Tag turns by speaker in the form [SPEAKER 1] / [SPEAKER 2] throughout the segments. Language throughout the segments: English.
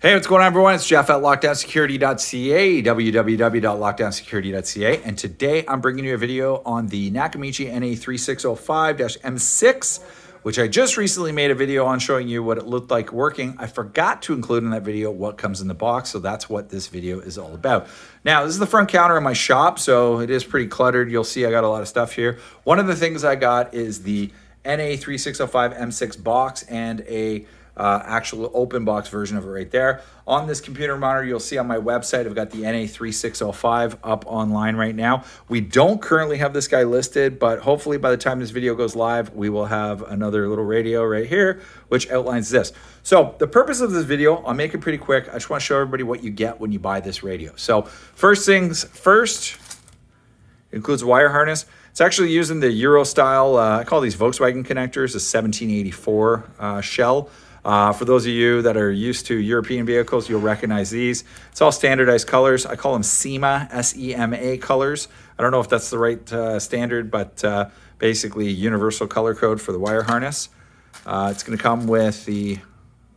[SPEAKER 1] Hey, what's going on, everyone? It's Jeff at lockdownsecurity.ca, www.lockdownsecurity.ca, and today I'm bringing you a video on the Nakamichi NA3605-M6, which I just recently made a video on showing you what it looked like working. I forgot to include in that video what comes in the box, so that's what this video is all about. Now, this is the front counter in my shop, so it is pretty cluttered. You'll see I got a lot of stuff here. One of the things I got is the NA3605-M6 box and a actual open box version of it right there. On this computer monitor, you'll see on my website, I've got the NA3605 up online right now. We don't currently have this guy listed, but hopefully by the time this video goes live, we will have another little radio right here, which outlines this. So the purpose of this video, I'll make it pretty quick. I just want to show everybody what you get when you buy this radio. So first things first, it includes a wire harness. It's actually using the Euro style, I call these Volkswagen connectors, a 1784 shell. For those of you that are used to European vehicles, you'll recognize these. It's all standardized colors. I call them SEMA, S-E-M-A colors. I don't know if that's the right standard, but basically universal color code for the wire harness. It's going to come with the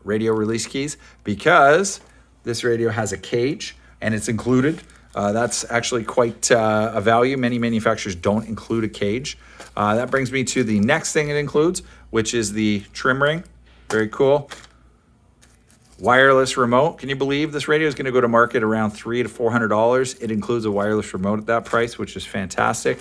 [SPEAKER 1] radio release keys because this radio has a cage and it's included. That's actually quite a value. Many manufacturers don't include a cage. That brings me to the next thing it includes, which is the trim ring. Very cool. Wireless remote. Can you believe this radio is going to go to market around $300 to $400? It includes a wireless remote at that price, which is fantastic.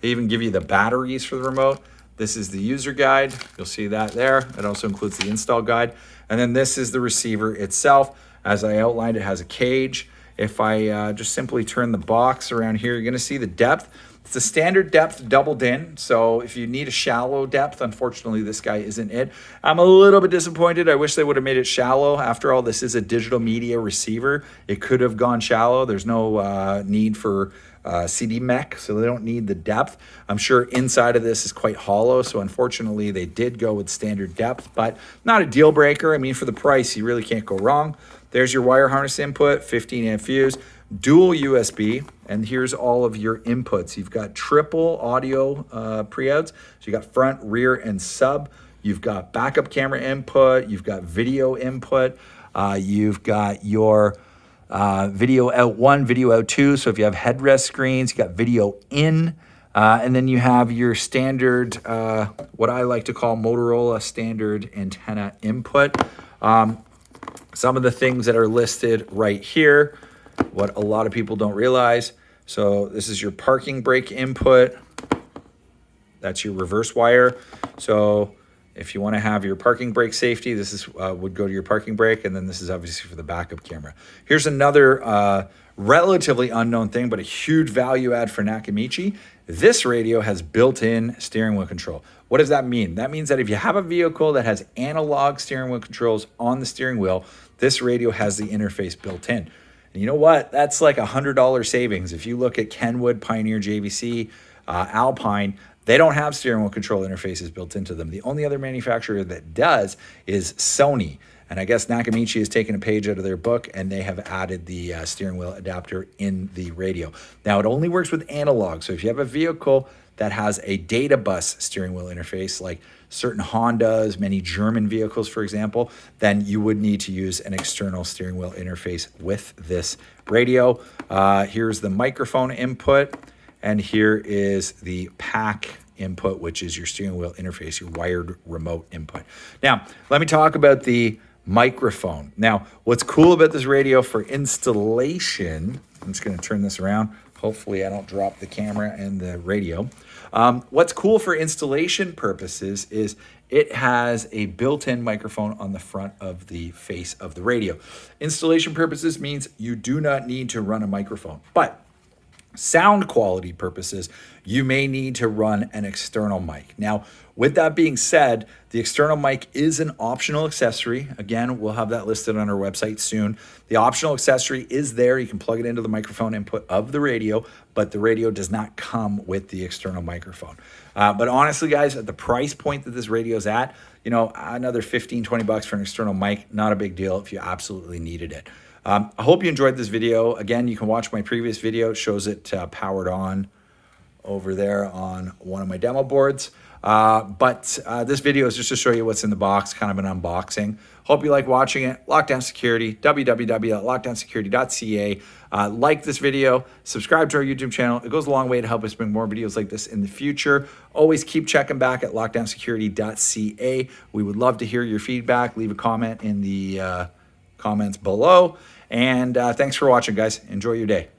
[SPEAKER 1] They even give you the batteries for the remote. This is the user guide. You'll see that there. It also includes the install guide. And then this is the receiver itself. As I outlined, it has a cage. If I just simply turn the box around here, you're going to see the depth. It's a standard depth doubled in, so if you need a shallow depth, unfortunately this guy isn't it. I'm a little bit disappointed. I wish they would have made it shallow. After all, this is a digital media receiver. It could have gone shallow. There's no need for CD mech, so they don't need the depth. I'm sure inside of this is quite hollow, so unfortunately they did go with standard depth, but not a deal breaker. I mean, for the price, you really can't go wrong. There's your wire harness input, 15 amp fuse, dual USB, and here's all of your inputs. You've got triple audio pre-outs. So you got front, rear, and sub. You've got backup camera input. You've got video input. You've got your video out 1, video out 2. So if you have headrest screens, you got video in. And then you have your standard, what I like to call Motorola standard antenna input. Some of the things that are listed right here, what a lot of people don't realize. So this is your parking brake input. That's your reverse wire. So if you want to have your parking brake safety, this is would go to your parking brake, and then this is obviously for the backup camera. Here's another relatively unknown thing, but a huge value add for Nakamichi. This radio has built-in steering wheel control. What does that mean? That means that if you have a vehicle that has analog steering wheel controls on the steering wheel, this radio has the interface built in. And you know what? That's like $100 savings. If you look at Kenwood, Pioneer, JVC, Alpine, they don't have steering wheel control interfaces built into them. The only other manufacturer that does is Sony. And I guess Nakamichi has taken a page out of their book and they have added the steering wheel adapter in the radio. Now, it only works with analog. So if you have a vehicle that has a data bus steering wheel interface, like certain Hondas, many German vehicles, for example, then you would need to use an external steering wheel interface with this radio. Here's the microphone input, and here is the pack input, which is your steering wheel interface, your wired remote input. Now, let me talk about the microphone. Now, what's cool about this radio for installation, I'm just going to turn this around. Hopefully I don't drop the camera and the radio. What's cool for installation purposes is it has a built-in microphone on the front of the face of the radio. Installation purposes means you do not need to run a microphone, but sound quality purposes, you may need to run an external mic. Now, with that being said, the external mic is an optional accessory. Again, we'll have that listed on our website soon. The optional accessory is there. You can plug it into the microphone input of the radio, but the radio does not come with the external microphone. But honestly, guys, at the price point that this radio is at, you know, another 15, 20 bucks for an external mic, not a big deal if you absolutely needed it. I hope you enjoyed this video. Again, you can watch my previous video. It shows it powered on over there on one of my demo boards. But this video is just to show you what's in the box, kind of an unboxing. Hope you like watching it. Lockdown Security, www.lockdownsecurity.ca. Like this video, subscribe to our YouTube channel. It goes a long way to help us bring more videos like this in the future. Always keep checking back at lockdownsecurity.ca. We would love to hear your feedback. Leave a comment in the comments below. And thanks for watching, guys. Enjoy your day.